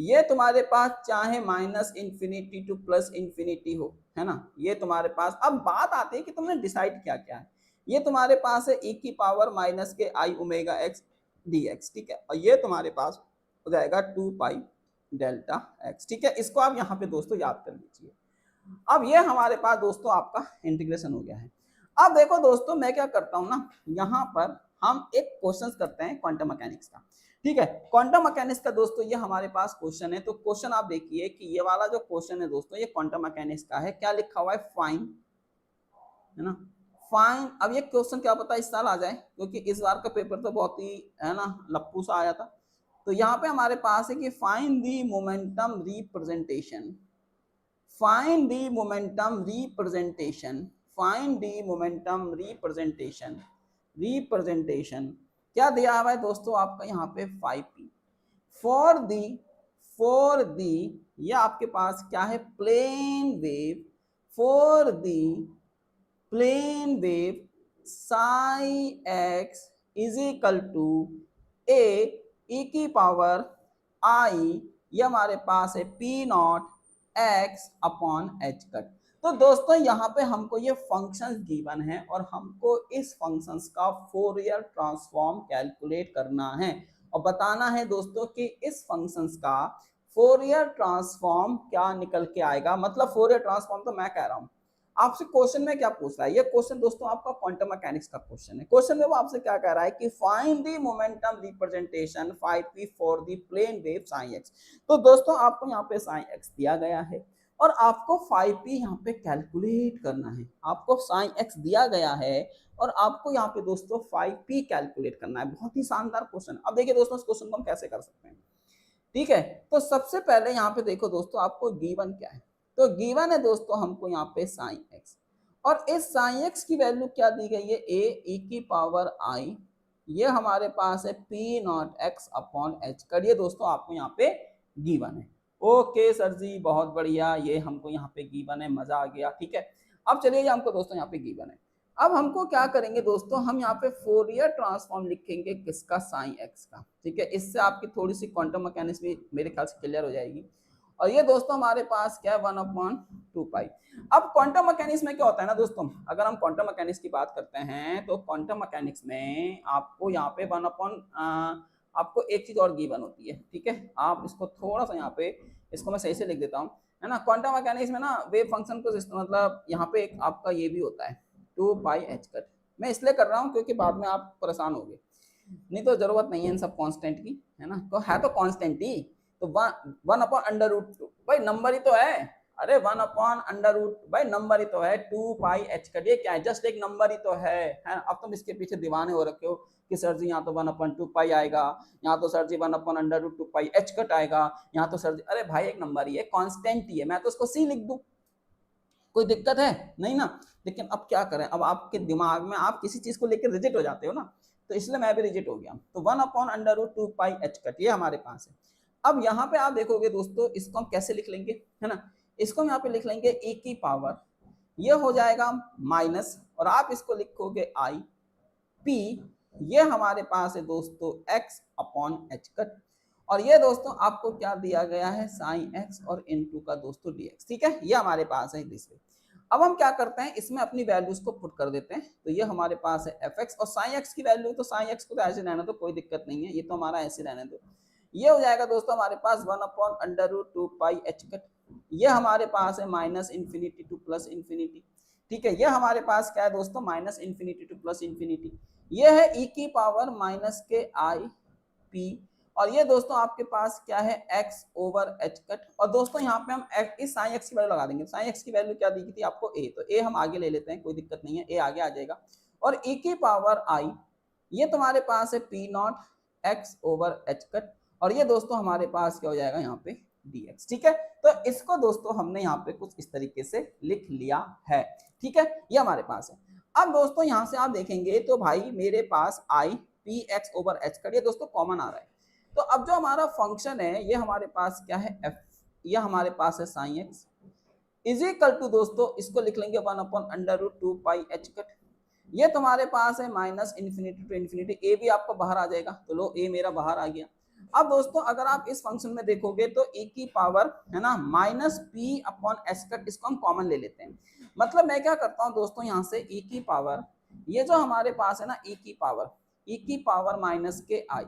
ये तुम्हारे पास चाहे minus infinity two plus infinity हो, है ना, ये तुम्हारे पास। अब बात आती है कि तुमने डिसाइड क्या क्या है। ये तुम्हारे पास है e की पावर माइनस के आई ओमेगा एक्स डी एक्स, ठीक है, और ये तुम्हारे पास हो जाएगा 2 पाई डेल्टा एक्स, ठीक है। इसको आप यहाँ पे दोस्तों याद कर लीजिए। अब ये हमारे पास दोस्तों आपका इंटीग्रेशन हो गया है। अब देखो दोस्तों, मैं क्या करता हूँ ना, यहाँ पर हम एक क्वेश्चन करते हैं क्वांटम मैकेनिक्स का, ठीक है। क्वांटम मैकेनिक्स का दोस्तों ये हमारे पास क्वेश्चन है। तो क्वेश्चन आप देखिए कि ये वाला जो क्वेश्चन है दोस्तों, ये क्वांटम मैकेनिक्स का है। क्या लिखा हुआ है? फाइन, है ना, फाइन। अब ये क्वेश्चन क्या पता इस साल आ जाए, क्योंकि इस बार का पेपर तो बहुत ही, है ना, लप्पू सा आया था। तो यहाँ पे हमारे पास है कि fine the momentum representation, find the momentum representation, find the momentum representation, representation क्या दिया हुआ है दोस्तों आपका यहाँ पे 5p for the ये आपके पास क्या है? Plane wave, for the plane wave psi x is equal to a e की पावर i, ये हमारे पास है p not x upon h cut. तो दोस्तों यहाँ पे हमको ये फंक्शंस गिवन है और हमको इस फंक्शंस का फोरियर ट्रांसफॉर्म कैलकुलेट करना है और बताना है दोस्तों कि इस फंक्शंस का फोरियर ट्रांसफॉर्म क्या निकल के आएगा। मतलब फोरियर ट्रांसफॉर्म तो मैं कह रहा हूँ, आपसे क्वेश्चन में क्या पूछ रहा है? ये क्वेश्चन दोस्तों आपका क्वांटम मैकेनिक्स का क्वेश्चन है। क्वेश्चन में वो आपसे क्या कह रहा है कि find the momentum representation 5p for the plane wave psi x. तो दोस्तों आपको यहाँ पे साइन एक्स दिया गया है और आपको 5p यहाँ पे कैलकुलेट करना है। आपको साइन एक्स दिया गया है और आपको यहाँ पे दोस्तों 5p कैलकुलेट करना है। बहुत ही शानदार क्वेश्चन। अब देखिए दोस्तों, इस क्वेश्चन को हम कैसे कर सकते हैं, ठीक है। तो सबसे पहले यहाँ पे देखो दोस्तों, आपको गिवन क्या है? तो गिवन है दोस्तों हमको यहाँ पे साइन एक्स, और इस साइन एक्स की वैल्यू क्या दी गई है? ए ई की पावर आई, ये हमारे पास है P not x upon H कर। ये दोस्तों आपको यहाँ पे गिवन है। ओके सर जी, बहुत बढ़िया, ये हमको यहाँ पे गिवन है, मजा आ गया, ठीक है। अब चलिए हमको दोस्तों यहाँ पे गिवन है। अब हमको क्या करेंगे दोस्तों, हम यहाँ पे फोरियर ट्रांसफॉर्म लिखेंगे किसका? साइन एक्स का, ठीक है। इससे आपकी थोड़ी सी क्वांटम मैकेनिक्स भी मेरे ख्याल से क्लियर हो जाएगी। और ये दोस्तों हमारे पास क्या है? 1/2 पाई। अब क्वांटम मैकेनिक्स में क्या होता है ना दोस्तों, अगर हम क्वांटम मैकेनिक्स की बात करते हैं तो क्वांटम मैकेनिक्स में आपको यहाँ पे आपको एक चीज और गिवन होती है, ठीक है। आप इसको थोड़ा सा यहाँ पे, इसको मैं सही से लिख देता हूँ, है ना। क्वांटम मैकेनिक्स में ना वेव फंक्शन को मतलब यहाँ पे एक आपका ये भी होता है 2 पाई एच कट। मैं इसलिए कर रहा हूँ क्योंकि बाद में आप परेशान होगे, नहीं तो जरूरत नहीं है इन सब कांस्टेंट की, है ना। तो है तो कांस्टेंट ही, तो 1/√2 भाई नंबर ही तो है। अरे 1/√, भाई नंबर ही तो है। 2 पाई एच कट, ये क्या है? जस्ट एक नंबर ही तो है। अब तुम इसके पीछे दीवाने हो रखे हो कि सर जी यहाँ तो 1/2 पाई आएगा, यहाँ तो सर जी 1/√2 पाई एच कट आएगा, यहाँ तो सर जी, अरे भाई एक नंबर ही है, कांस्टेंट ही है। मैं तो उसको सी लिख दूं, कोई दिक्कत है नहीं ना। लेकिन अब क्या करें, अब आपके दिमाग में आप किसी चीज को लेकर रिजेक्ट हो जाते हो ना, तो इसलिए मैं भी रिजेक्ट हो गया। तो 1/√2 पाई एच कट ये हमारे पास है। अब यहाँ पे आप देखोगे दोस्तों, इसको हम कैसे लिख लेंगे, है ना। इसको हम यहाँ पे लिख लेंगे e की पावर, ये हो जाएगा माइनस, और आप इसको लिखोगे आई पी, ये हमारे पास है दोस्तों x अपॉन एच कट। और ये दोस्तों आपको क्या दिया गया है? साइन एक्स और इनटू का दोस्तों dx, ठीक है। ये हमारे पास है दिस वे। अब हम क्या करते हैं, इसमें अपनी वैल्यूज को पुट कर देते हैं। तो ये हमारे पास है एफ एक्स और साइन एक्स की वैल्यू, तो साइन एक्स को तो ऐसे रहने दो, कोई दिक्कत नहीं है, ये तो हमारा ऐसे रहने दो। ये हो जाएगा दोस्तों हमारे पास 1/√2 पाई एच कट। ये हमारे पास है minus infinity two plus infinity, ठीक है। ये हमारे पास क्या है दोस्तों? Minus infinity two plus infinity. ये है e की पावर माइनस के आई पी, और ये दोस्तों आपके पास क्या है? x over H cut. और दोस्तों यहाँ पे हम इस साइन एक्स की वैल्यू लगा देंगे। साइन एक्स की वैल्यू क्या दी गई थी आपको? a, तो a हम आगे ले लेते हैं, कोई दिक्कत नहीं है, a आगे आ जाएगा। और e की पावर i, ये तुम्हारे पास है p not x over H cut, और ये दोस्तों हमारे पास क्या हो जाएगा यहाँ पे? dx, ठीक है। तो इसको दोस्तों हमने यहाँ पे कुछ इस तरीके से लिख लिया है, ठीक है। ये हमारे पास है। अब दोस्तों यहाँ से आप देखेंगे तो भाई मेरे पास i p x over H cut, ये दोस्तों कॉमन आ रहा है। तो अब जो हमारा फंक्शन है, ये हमारे पास क्या है? f, ये हमारे पास है psi x is equal to दोस्तों, इसको लिख लेंगे 1/√2 पाई एच कट। ये तुम्हारे पास है माइनस इन्फिनिटी टू इन्फिनिटी, ए भी आपको बाहर आ जाएगा, तो लो ए मेरा बाहर आ गया। अब दोस्तों अगर आप इस फंक्शन में देखोगे तो e की पावर है ना minus P upon h cut, इसको हम कॉमन ले लेते हैं। मतलब मैं क्या करता हूँ दोस्तों, यहाँ से e की पावर, ये जो हमारे पास है ना e की पावर माइनस के आई,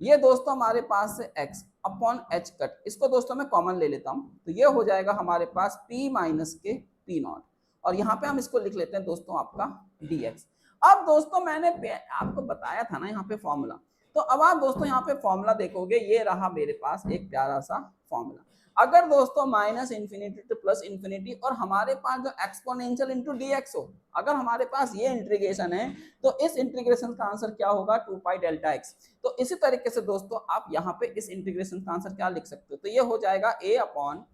ये दोस्तों हमारे पास है x अपॉन एच कट, इसको दोस्तों मैं कॉमन ले लेता हूँ, तो ये हो जाएगा हमारे पास p माइनस के पी नॉट, और यहाँ पे हम इसको लिख लेते हैं दोस्तों आपका dx। अब दोस्तों मैंने आपको बताया था ना यहाँ पे फॉर्मूला, तो अब आप दोस्तों यहाँ पे फॉर्मूला देखोगे, ये रहा मेरे पास एक प्यारा सा फॉर्मूला। अगर दोस्तों minus infinity two plus infinity और हमारे पास जो एक्सपोनेंशियल इंटू डीएक्स हो, अगर हमारे पास ये इंटीग्रेशन है तो इस इंटीग्रेशन का आंसर क्या होगा, 2 पाई डेल्टा एक्स। तो इसी तरीके से दोस्तों आप यहाँ पे इस इंटीग्रेशन का आंसर क्या लिख सकते हो, तो ये हो जाएगा a upon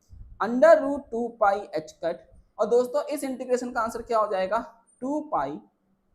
under root 2 pi h cut, और दोस्तों इस इंटीग्रेशन का आंसर क्या हो जाएगा 2 पाई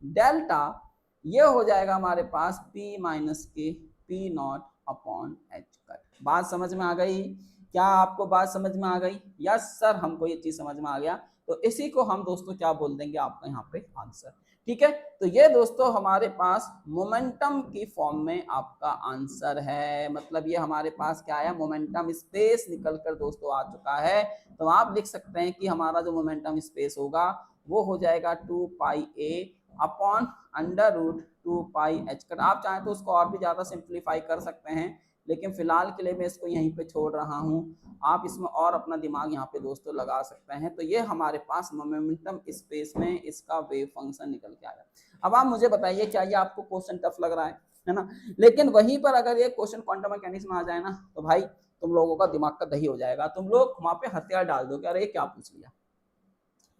डेल्टा, ये हो जाएगा हमारे पास p माइनस के P not upon h cut. बात समझ में आ गई? क्या आपको बात समझ में आ गई? यस सर, हमको ये चीज समझ में आ गया। तो इसी को हम दोस्तों क्या बोल देंगे आपका यहाँ पे आंसर। ठीक है, तो ये दोस्तों हमारे पास मोमेंटम की फॉर्म में आपका आंसर है। मतलब ये हमारे पास क्या है, मोमेंटम स्पेस निकल कर दोस्तों आ चुका है। तो आप लिख सकते हैं कि हमारा जो मोमेंटम स्पेस होगा वो हो जाएगा 2 पाई ए upon under root 2 pi h cut. आप चाहें तो उसको और भी ज्यादा सिंप्लीफाई कर सकते हैं, लेकिन फिलहाल के लिए मैं इसको यहीं पे छोड़ रहा हूँ। आप इसमें और अपना दिमाग यहाँ पे दोस्तों लगा सकते हैं। तो ये हमारे पास मोमेंटम स्पेस में इसका वेव फंक्शन निकल के आया। अब आप मुझे बताइए, क्या ये आपको क्वेश्चन टफ लग रहा है ना? लेकिन वहीं पर अगर ये क्वेश्चन क्वांटम मैकेनिक्स में आ जाए ना, तो भाई तुम लोगों का दिमाग का दही हो जाएगा। तुम लोग वहां पे हथियार डाल दो कि अरे क्या पूछ लिया।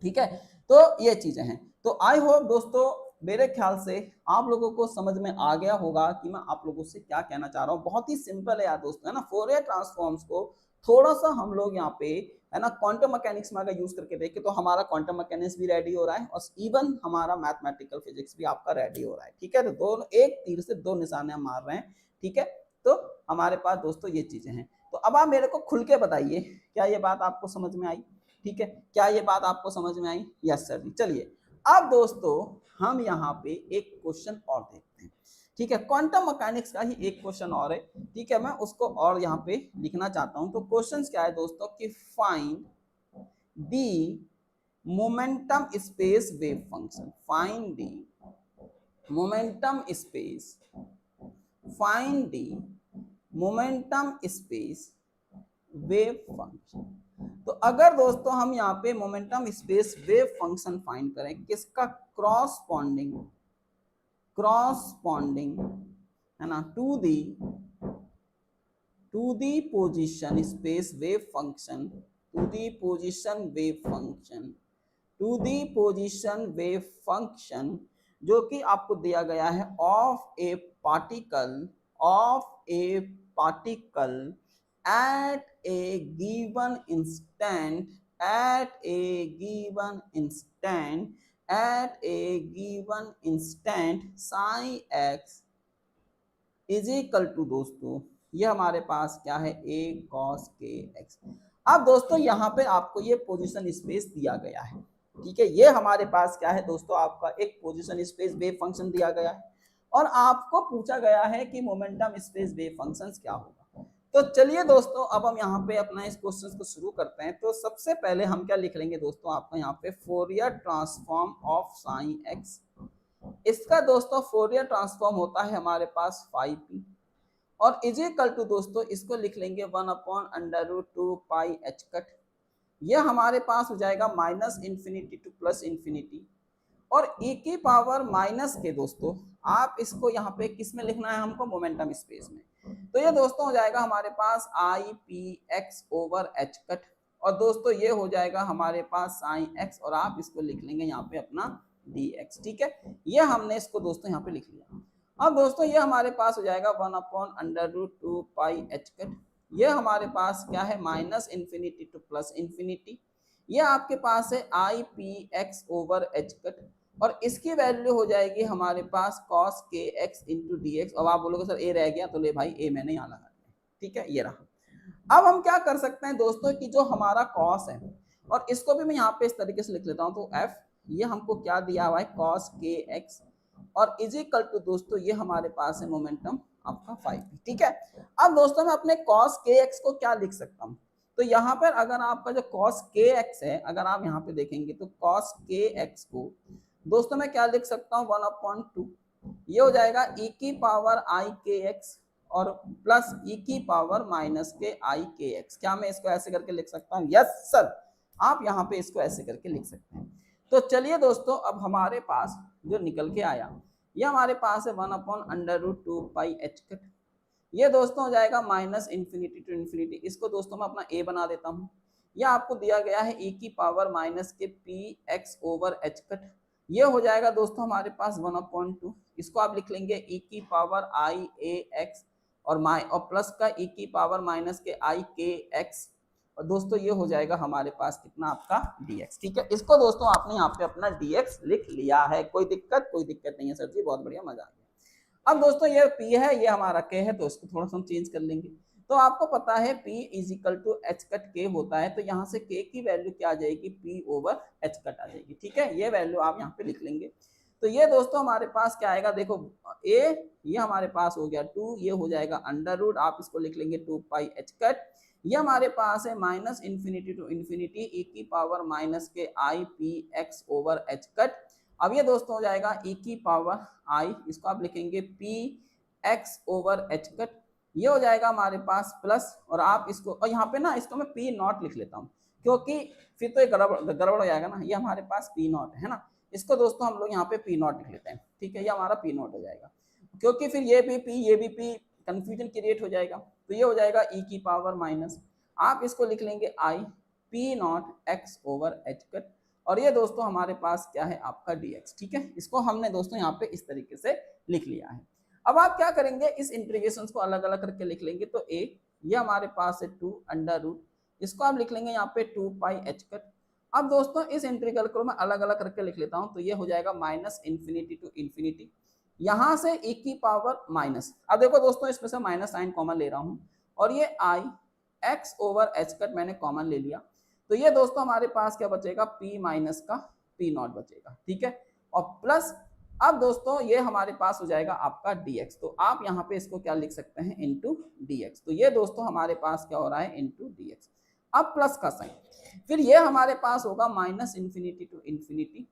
ठीक है, तो ये चीजें हैं। तो आई होप दोस्तों मेरे ख्याल से आप लोगों को समझ में आ गया होगा कि मैं आप लोगों से क्या कहना चाह रहा हूँ। बहुत ही सिंपल है यार दोस्तों, है ना। फोरियर ट्रांसफॉर्म्स को थोड़ा सा हम लोग यहाँ पे है ना क्वांटम मैकेनिक्स में अगर यूज करके देखें तो हमारा क्वांटम मैकेनिक्स भी रेडी हो रहा है, और इवन हमारा मैथमेटिकल फिजिक्स भी आपका रेडी हो रहा है। ठीक है, तो दोनों एक तीर से दो निशाने हम मार रहे हैं। ठीक है, तो हमारे पास दोस्तों ये चीजें हैं। तो अब आप मेरे को खुल के बताइए, क्या ये बात आपको समझ में आई? ठीक है, क्या ये बात आपको समझ में आई? यस सर जी। चलिए अब दोस्तों हम यहाँ पे एक क्वेश्चन और देखते हैं। ठीक है, क्वांटम मैकेनिक्स का ही एक क्वेश्चन और है। ठीक है, मैं उसको और यहाँ पे लिखना चाहता हूँ। तो क्वेश्चन क्या है दोस्तों कि find the momentum space wave function. Find the momentum space, find the momentum space wave function. तो अगर दोस्तों हम यहाँ पे momentum space wave function find करें, किसका? क्रॉसपॉन्डिंग है ना to the position space wave function, to the position wave function, जो कि आपको दिया गया है of a particle at a given instant psi x is equal to दोस्तों ये हमारे पास क्या है, a cos k x। अब दोस्तों यहाँ पे आपको ये पोजीशन स्पेस दिया गया है। ठीक है, ये हमारे पास क्या है दोस्तों, आपका एक पोजीशन स्पेस वेव फंक्शन दिया गया है, और आपको पूछा गया है कि मोमेंटम स्पेस वेव फंक्शन क्या होगा। तो चलिए दोस्तों अब हम यहाँ पे अपना इस क्वेश्चन को शुरू करते हैं। तो सबसे पहले हम क्या लिख लेंगे दोस्तों, आपका यहाँ पे Fourier transform of sine x. इसका दोस्तों फोरियर ट्रांसफॉर्म होता है हमारे पास 5p, और इज इक्वल टू दोस्तों इसको लिख लेंगे 1 upon under root 2 pi h cut. यह हमारे पास हो जाएगा minus infinity two plus infinity, और e की पावर माइनस के दोस्तों आप इसको यहाँ पे किस में लिखना है हमको, मोमेंटम स्पेस में। तो ये दोस्तों हो जाएगा हमारे पास I P X over H cut, और दोस्तों ये हो जाएगा हमारे पास साइन एक्स, और आप इसको लिख लेंगे यहाँ पे अपना डी एक्स। ठीक है, ये हमने इसको दोस्तों यहाँ पे लिख लिया। अब दोस्तों ये हमारे पास हो जाएगा 1 upon under root 2 pi h cut. ये हमारे पास क्या है, minus infinity two plus infinity. ये आपके पास है आई P X over H cut, और इसकी वैल्यू हो जाएगी हमारे पास cos के x इंटू डी एक्स। अब आप बोलोगे सर ए रह गया, तो ले भाई ए मैंने यहाँ लगा दिया। ठीक है, ये रहा। अब हम क्या कर सकते हैं दोस्तों कि जो हमारा cos है, और इसको भी मैं यहाँ पे इस तरीके से लिख लेता हूँ। तो f ये हमको क्या दिया हुआ है, cos के x, और इज इक्वल टू दोस्तों ये हमारे पास है मोमेंटम आपका 5p। ठीक है, अब दोस्तों मैं अपने cos kx को क्या लिख सकता हूँ, तो यहाँ पर अगर आपका जो cos kx है, अगर आप यहाँ पे देखेंगे तो cos kx को दोस्तों मैं क्या लिख सकता हूँ 1/2, ये हो जाएगा e की पावर i kx और प्लस e की पावर माइनस के i kx। क्या मैं इसको ऐसे करके लिख सकता हूँ? यस सर, आप यहाँ पे इसको ऐसे करके लिख सकते हैं। तो चलिए दोस्तों, अब हमारे पास जो निकल के आया, ये हमारे पास है 1/√2πh। ये दोस्तों हो जाएगा माइनस इन्फिनिटी टू इन्फिनिटी। इसको दोस्तों मैं अपना a बना देता हूँ। यह आपको दिया गया है e की पावर माइनस के px/h। ये हो जाएगा दोस्तों हमारे पास 1/2। इसको आप लिख लेंगे e की पावर i a x और प्लस का e की पावर माइनस के i k x, और दोस्तों ये हो जाएगा हमारे पास कितना आपका dx। ठीक है, इसको दोस्तों आपने यहाँ पे अपना dx लिख लिया है। कोई दिक्कत नहीं है सर जी, बहुत बढ़िया, मजा आ गया। अब दोस्तों ये p है, ये हमारा k है, तो इसको थोड़ा सा हम चेंज कर लेंगे। तो आपको पता है p is equal to h cut k होता है, तो यहाँ से k की वैल्यू क्या आ जाएगी, p/h कट आ जाएगी। ठीक है, ये वैल्यू आप यहाँ पे लिख लेंगे। तो ये दोस्तों हमारे पास क्या आएगा, देखो a ये हमारे पास हो गया 2, ये हो जाएगा अंडर रूट, आप इसको लिख लेंगे 2πh कट। ये हमारे पास है minus infinity to infinity e की पावर माइनस के i px/h कट। अब ये दोस्तों हो जाएगा e की पावर i, इसको आप लिखेंगे px/h कट। ये हो जाएगा हमारे पास प्लस, और आप इसको, और यहाँ पे ना इसको मैं p0 लिख लेता हूँ, क्योंकि फिर तो ये गड़बड़ हो जाएगा ना। ये हमारे पास p0 है ना, इसको दोस्तों हम लोग यहाँ पे p0 लिख लेते हैं। ठीक है, ये हमारा p0 हो जाएगा, क्योंकि फिर ये भी p ये भी p, कंफ्यूजन क्रिएट हो जाएगा। तो ये हो जाएगा e की पावर माइनस, आप इसको लिख लेंगे i p0x/h कट, और ये दोस्तों हमारे पास क्या है आपका dx। ठीक है, इसको हमने दोस्तों यहाँ पे इस तरीके से लिख लिया है। अब आप क्या करेंगे, इस इंटीग्रेशन को अलग अलग करके लिख लेंगे। तो a ये हमारे पास है 2 अंडर रूट, इसको आप लिख लेंगे यहाँ पे 2πh कट। अब दोस्तों इस इंटीग्रल को मैं अलग अलग करके लिख लेता हूँ, तो ये हो जाएगा माइनस इन्फिनिटी टू इन्फिनिटी, यहाँ से e की पावर माइनस। अब देखो दोस्तों, इसमें से माइनस साइन कॉमन ले रहा हूँ, और ये i x/h कट मैंने कॉमन ले लिया। तो ये दोस्तों हमारे पास क्या बचेगा, p माइनस का p0 बचेगा। ठीक है, और प्लस अब दोस्तों ये हमारे पास हो जाएगा आपका dx। तो आप यहाँ पे इसको क्या लिख सकते हैं, इनटू dx। तो ये दोस्तों हमारे पास क्या हो रहा है, इनटू dx। अब प्लस का साइन, फिर ये हमारे पास होगा minus infinity to infinity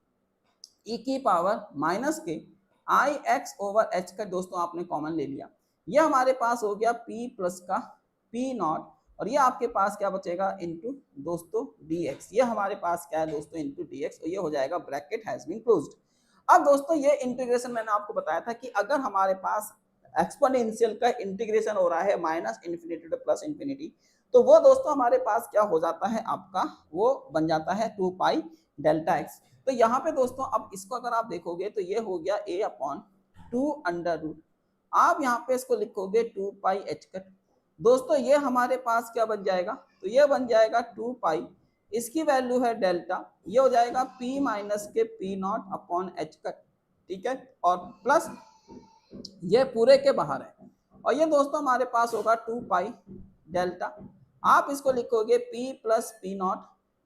e की पावर माइनस के i x/h का दोस्तों आपने कॉमन ले लिया। ये हमारे पास हो गया p प्लस का p0, और ये आपके पास क्या बचेगा, इनटू दोस्तों dx। ये हमारे पास क्या है दोस्तों, इनटू dx, और ये हो जाएगा ब्रैकेट हैज बीन क्लोज्ड। अब दोस्तों ये इंटीग्रेशन मैंने आपको बताया था कि अगर हमारे पास एक्सपोनेंशियल का इंटीग्रेशन हो रहा है minus infinity two plus infinity, तो वो दोस्तों हमारे पास क्या हो जाता है आपका, वो बन जाता है 2π∆x। तो यहाँ पे दोस्तों अब इसको अगर आप देखोगे तो ये हो गया a/2 अंडर रूट, आप यहाँ पे इसको लिखोगे 2πh कट। दोस्तों ये हमारे पास क्या बन जाएगा, तो ये बन जाएगा 2π, इसकी वैल्यू है डेल्टा, ये हो जाएगा p माइनस के p0/h कट। ठीक है, और प्लस ये पूरे के बाहर है, और ये दोस्तों हमारे पास होगा 2π डेल्टा, आप इसको लिखोगे p प्लस p0,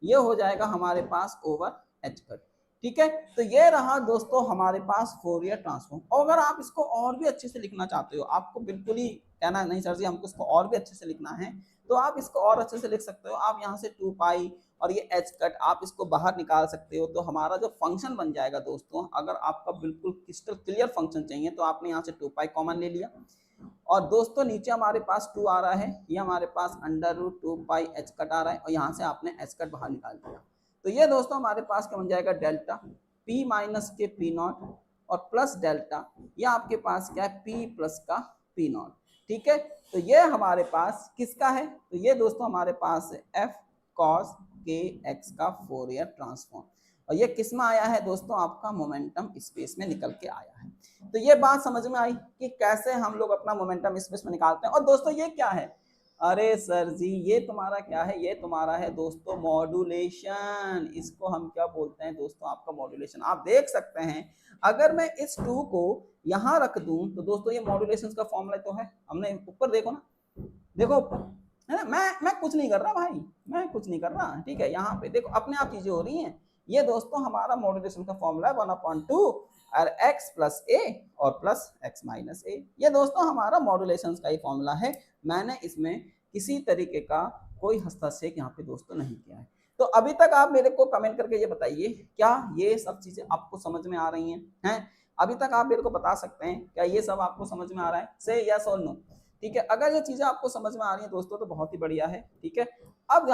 ये हो जाएगा हमारे पास ओवर h कट। ठीक है, तो ये रहा दोस्तों हमारे पास फोरियर ट्रांसफॉर्म। और अगर आप इसको और भी अच्छे से लिखना चाहते हो, आपको बिल्कुल ही कहना नहीं सर जी हमको इसको और भी अच्छे से लिखना है, तो आप इसको और अच्छे से लिख सकते हो। आप यहाँ से 2π और ये h कट आप इसको बाहर निकाल सकते हो, तो हमारा जो फंक्शन बन जाएगा दोस्तों, अगर आपका बिल्कुल क्रिस्टल क्लियर फंक्शन चाहिए तो आपने यहाँ से 2π कॉमन ले लिया, और दोस्तों नीचे हमारे पास 2 आ रहा है, ये हमारे पास अंडर रूट 2πh कट आ रहा है, और यहाँ से आपने h कट बाहर निकाल दिया। तो ये दोस्तों हमारे पास क्या बन जाएगा, डेल्टा p माइनस के p0 और प्लस डेल्टा, ये आपके पास क्या है, p प्लस का p0। ठीक है, तो ये हमारे पास किसका है, तो ये दोस्तों हमारे पास है f cos kx का फोरियर ट्रांसफॉर्म, और ये किस में आया है दोस्तों, आपका मोमेंटम स्पेस में निकल के आया है। तो ये बात समझ में आई कि कैसे हम लोग अपना मोमेंटम स्पेस में निकालते हैं। और दोस्तों ये क्या है, अरे सर जी ये तुम्हारा क्या है, ये तुम्हारा है दोस्तों मॉड्यूलेशन। इसको हम क्या बोलते हैं दोस्तों, आपका मॉड्यूलेशन। आप देख सकते हैं अगर मैं इस 2 को यहाँ रख दूं तो दोस्तों ये मॉड्यूलेशन का फॉर्मूला तो है, हमने ऊपर देखो ना, देखो है ना, मैं कुछ नहीं कर रहा भाई, मैं कुछ नहीं कर रहा। ठीक है, यहाँ पे देखो अपने आप चीजें हो रही हैं। ये दोस्तों हमारा मॉड्यूलेशन का फॉर्मूला है 1/2 और x प्लस ए और प्लस x माइनस ए। ये दोस्तों हमारा मॉड्यूलेशन का ही फॉर्मूला है, मैंने इसमें किसी तरीके का कोई हस्तक्षेप यहाँ पे दोस्तों नहीं किया है। तो अभी तक आप मेरे को कमेंट करके ये बताइए, क्या ये सब चीजें आपको समझ में आ रही हैं? अभी तक आप मेरे को बता सकते हैं क्या ये सब आपको समझ में आ रहा है? से यस और नो। ठीक है, अगर ये चीजें आपको समझ में आ रही है दोस्तों तो बहुत ही बढ़िया है। ठीक है, अब